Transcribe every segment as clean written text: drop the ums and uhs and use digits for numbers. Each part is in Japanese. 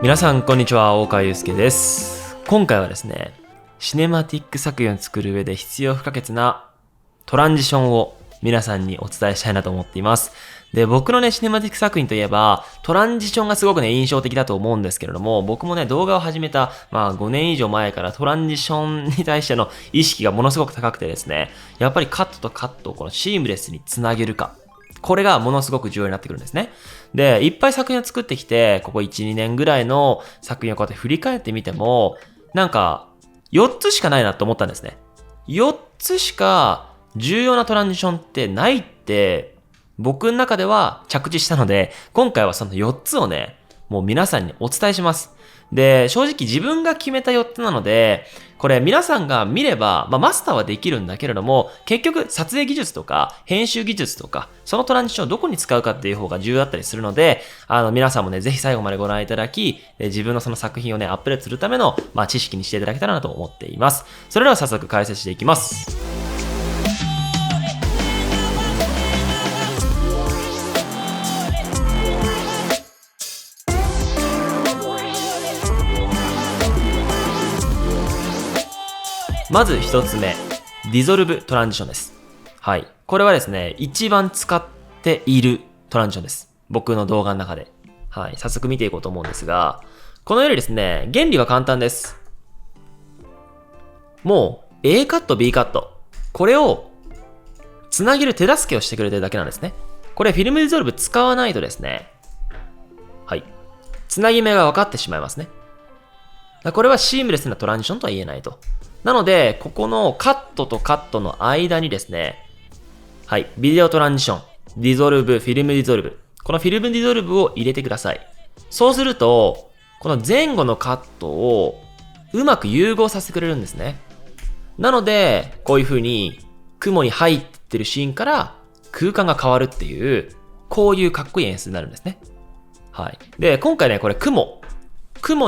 皆さんこんにちは、大川祐介です。今回はですね、シネマティック作品を作る上で必要不可欠なトランジションを皆さんにお伝えしたいなと思っています。で、僕のね、シネマティック作品といえば、トランジションがすごくね、印象的だと思うんですけれども、僕もね、動画を始めた、5年以上前からトランジションに対しての意識がものすごく高くてですね、やっぱりカットとカットをこのシームレスにつなげるか。これがものすごく重要になってくるんですね。で、いっぱい作品を作ってきて、ここ1、2年ぐらいの作品をこうやって振り返ってみても、なんか、4つしかないなと思ったんですね。4つしか重要なトランジションってないって、僕の中では着地したので、今回はその4つをね、もう皆さんにお伝えします。で、正直自分が決めた4つなので、これ皆さんが見れば、マスターはできるんだけれども、結局撮影技術とか編集技術とか、そのトランジションをどこに使うかっていう方が重要だったりするので、皆さんもね、ぜひ最後までご覧いただき、自分のその作品をね、アップデートするための、知識にしていただけたらなと思っています。それでは早速解説していきます。まず一つ目、ディゾルブトランジションです。はい。これはですね、一番使っているトランジションです。僕の動画の中で。はい。早速見ていこうと思うんですが、このようにですね、原理は簡単です。もう、A カット、B カット。これを、つなげる手助けをしてくれてるだけなんですね。これ、フィルムディゾルブ使わないとですね、はい。つなぎ目が分かってしまいますね。これはシームレスなトランジションとは言えないと。なので、ここのカットとカットの間にですね、はい、ビデオトランジション、ディゾルブ、フィルムディゾルブ。このフィルムディゾルブを入れてください。そうすると、この前後のカットをうまく融合させてくれるんですね。なので、こういう風に雲に入ってるシーンから空間が変わるっていう、こういうかっこいい演出になるんですね。はい。で、今回ね、これ雲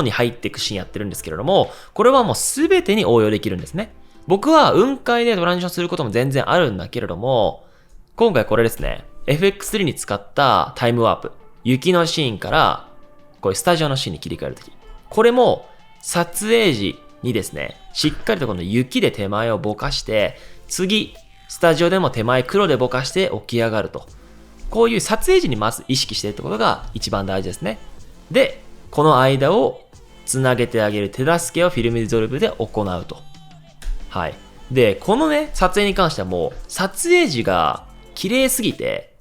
に入っていくシーンやってるんですけれども、これはもうすべてに応用できるんですね。僕は雲海でトランジションすることも全然あるんだけれども、今回これですね、FX3 に使ったタイムワープ、雪のシーンから、こういうスタジオのシーンに切り替えるとき。これも撮影時にですね、しっかりとこの雪で手前をぼかして、次、スタジオでも手前黒でぼかして起き上がると。こういう撮影時にまず意識しているってことが一番大事ですね。で、この間をつなげてあげる手助けをフィルムディゾルブで行うと。はい。で、このね、撮影に関してはもう、撮影時が綺麗すぎて、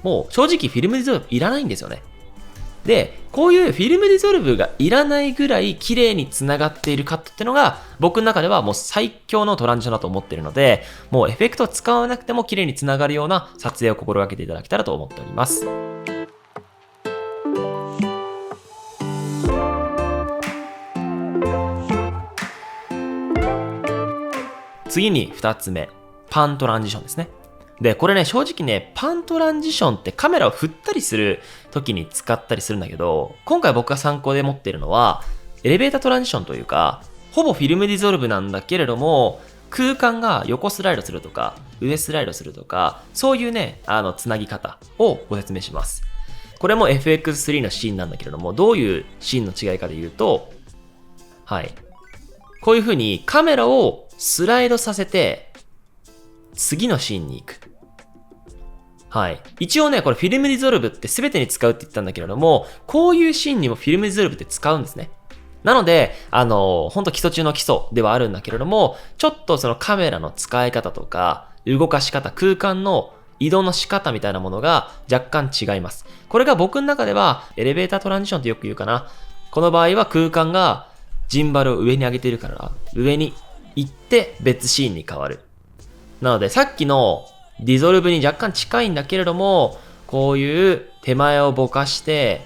もう正直フィルムディゾルブいらないんですよね。で、こういうフィルムディゾルブがいらないぐらい綺麗につながっているカットってのが、僕の中ではもう最強のトランジションだと思っているので、もうエフェクトを使わなくても綺麗につながるような撮影を心がけていただけたらと思っております。次に2つ目、パントランジションですね。で、これね、正直ね、パントランジションってカメラを振ったりする時に使ったりするんだけど、今回僕が参考で持っているのは、エレベータトランジションというか、ほぼフィルムディゾルブなんだけれども、空間が横スライドするとか、上スライドするとか、そういうね、つなぎ方をご説明します。これも FX3 のシーンなんだけれども、どういうシーンの違いかで言うと、はい。こういう風にカメラをスライドさせて、次のシーンに行く。はい。一応ね、これフィルムディゾルブって全てに使うって言ったんだけれども、こういうシーンにもフィルムディゾルブって使うんですね。なので、ほんと基礎中の基礎ではあるんだけれども、ちょっとそのカメラの使い方とか、動かし方、空間の移動の仕方みたいなものが若干違います。これが僕の中では、エレベータートランジションってよく言うかな。この場合は空間がジンバルを上に上げているから、上に行って別シーンに変わる。なのでさっきのディゾルブに若干近いんだけれども、こういう手前をぼかして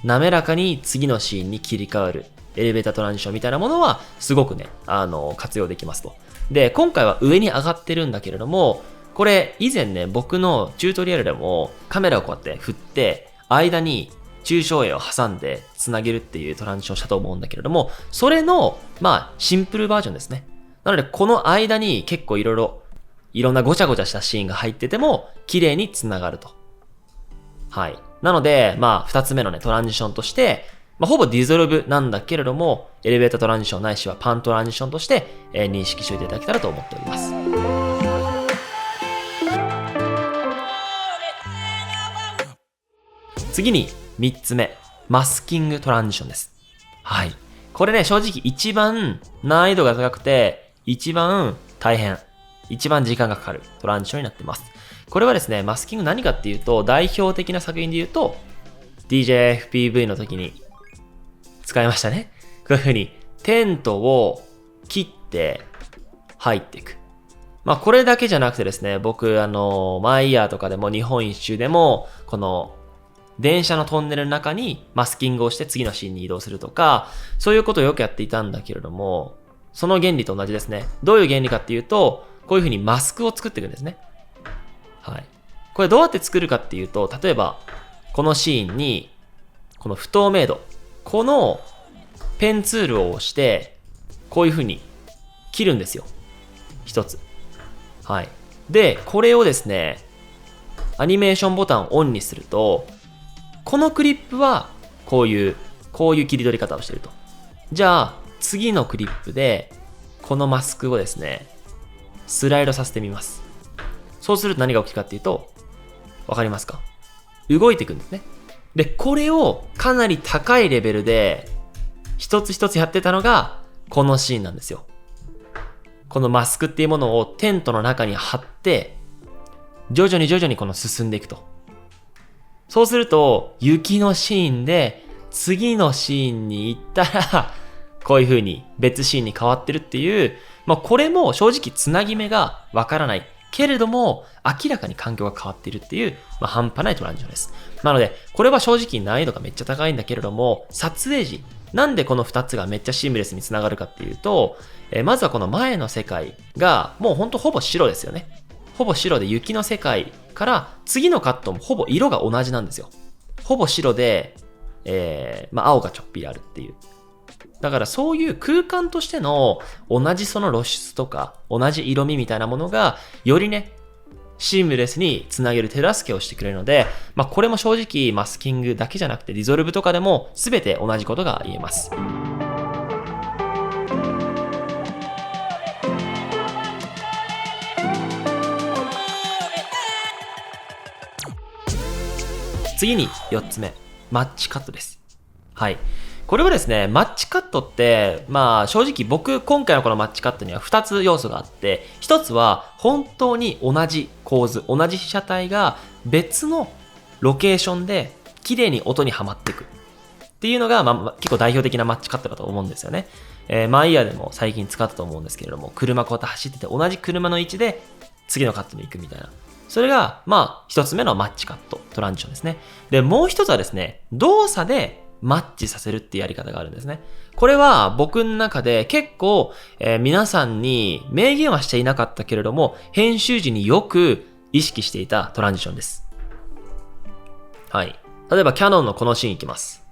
滑らかに次のシーンに切り替わるエレベータートランジションみたいなものはすごくね、活用できますと。で、今回は上に上がってるんだけれども、これ以前ね、僕のチュートリアルでもカメラをこうやって振って間に抽象絵を挟んでつなげるっていうトランジションしたと思うんだけれども、それのシンプルバージョンですね。なのでこの間に結構いろんなごちゃごちゃしたシーンが入ってても綺麗につながると。はい。なので二つ目のねトランジションとして、ほぼディゾルブなんだけれども、エレベータートランジションないしはパントランジションとして、認識しておいていただけたらと思っております。次に3つ目、マスキングトランジションです。はい。これね、正直一番難易度が高くて、一番大変、一番時間がかかるトランジションになっています。これはですね、マスキング何かっていうと、代表的な作品で言うと、DJFPV の時に使いましたね。こういう風にテントを切って入っていく。これだけじゃなくてですね、僕、マイヤーとかでも日本一周でも、この電車のトンネルの中にマスキングをして次のシーンに移動するとか、そういうことをよくやっていたんだけれども、その原理と同じですね。どういう原理かっていうと、こういう風にマスクを作っていくんですね。はい。これどうやって作るかっていうと、例えば、このシーンに、この不透明度、このペンツールを押して、こういう風に切るんですよ。一つ。はい。で、これをですね、アニメーションボタンをオンにすると、このクリップはこういう切り取り方をしていると。じゃあ、次のクリップで、このマスクをですね、スライドさせてみます。そうすると何が起きるかっていうと、わかりますか？動いていくんですね。で、これをかなり高いレベルで、一つ一つやってたのが、このシーンなんですよ。このマスクっていうものをテントの中に貼って、徐々にこの進んでいくと。そうすると、雪のシーンで、次のシーンに行ったら、こういう風に別シーンに変わってるっていう、これも正直つなぎ目がわからない。けれども、明らかに環境が変わっているっていう、半端ないトランジションです。なので、これは正直難易度がめっちゃ高いんだけれども、撮影時、なんでこの2つがめっちゃシームレスにつながるかっていうと、まずはこの前の世界が、もうほぼ白ですよね。ほぼ白で雪の世界から次のカットもほぼ色が同じなんですよ。ほぼ白で、青がちょっぴりあるっていう。だからそういう空間としての同じその露出とか同じ色味みたいなものがよりね、シームレスにつなげる手助けをしてくれるので、これも正直マスキングだけじゃなくてディゾルブとかでも全て同じことが言えます。次に4つ目、マッチカットです。はい。これはですね、マッチカットって、正直僕、今回のこのマッチカットには2つ要素があって、1つは本当に同じ構図、同じ被写体が別のロケーションで綺麗に音にはまっていくっていうのが、結構代表的なマッチカットだと思うんですよね。マイヤーでも最近使ったと思うんですけれども、車こうやって走ってて同じ車の位置で次のカットに行くみたいな。それが、一つ目のマッチカット、トランジションですね。で、もう一つはですね、動作でマッチさせるっていうやり方があるんですね。これは僕の中で結構、皆さんに明言はしていなかったけれども、編集時によく意識していたトランジションです。はい。例えば、キャノンのこのシーンいきます。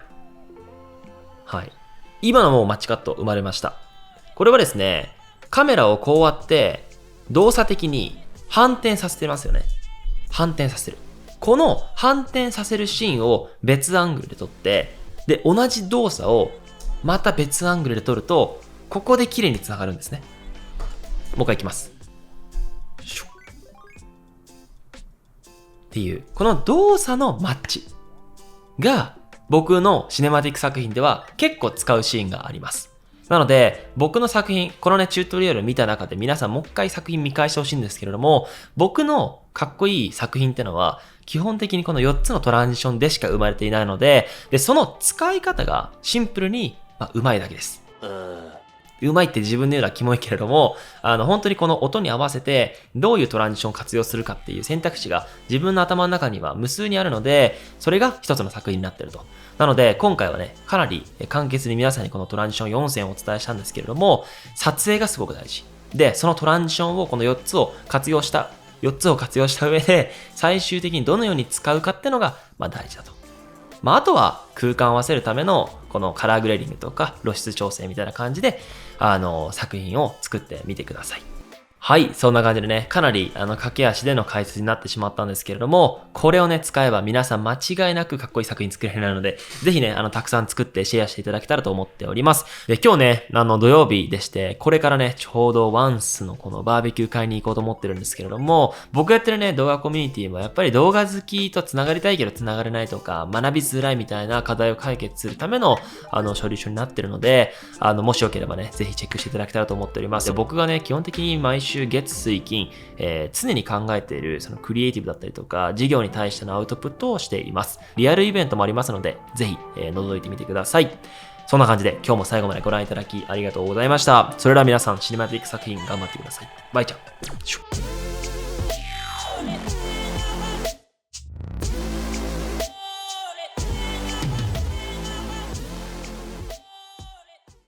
はい。今のもうマッチカット生まれました。これはですね、カメラをこうやって動作的に反転させてますよね。反転させる。この反転させるシーンを別アングルで撮って、で、同じ動作をまた別アングルで撮ると、ここで綺麗に繋がるんですね。もう一回いきます。っていう、この動作のマッチが僕のシネマティック作品では結構使うシーンがあります。なので、僕の作品、このね、チュートリアルを見た中で皆さんもう一回作品見返してほしいんですけれども、僕のかっこいい作品ってのは、基本的にこの4つのトランジションでしか生まれていないので、その使い方がシンプルに、うまいだけです。うまいって自分で言うのはキモいけれども、本当にこの音に合わせて、どういうトランジションを活用するかっていう選択肢が自分の頭の中には無数にあるので、それが一つの作品になっていると。なので、今回はね、かなり簡潔に皆さんにこのトランジション4選をお伝えしたんですけれども、撮影がすごく大事。で、そのトランジションをこの4つを活用した上で、最終的にどのように使うかってのが、大事だと。あとは空間を合わせるためのこのカラーグレーディングとか露出調整みたいな感じで、作品を作ってみてください。はい、そんな感じでね、かなり駆け足での解説になってしまったんですけれども、これをね、使えば皆さん間違いなくかっこいい作品作れるので、ぜひね、たくさん作ってシェアしていただけたらと思っております。で、今日ね、土曜日でして、これからね、ちょうどワンスのこのバーベキュー会に行こうと思ってるんですけれども、僕やってるね、動画コミュニティもやっぱり動画好きと繋がりたいけど繋がれないとか、学びづらいみたいな課題を解決するための、ソリューションになってるので、もしよければね、ぜひチェックしていただけたらと思っております。で、僕がね、基本的に毎週月水金、常に考えているそのクリエイティブだったりとか事業に対してのアウトプットをしています。リアルイベントもありますのでぜひ、覗いてみてください。そんな感じで今日も最後までご覧いただきありがとうございました。それでは皆さんシネマティック作品頑張ってください。バイチャー。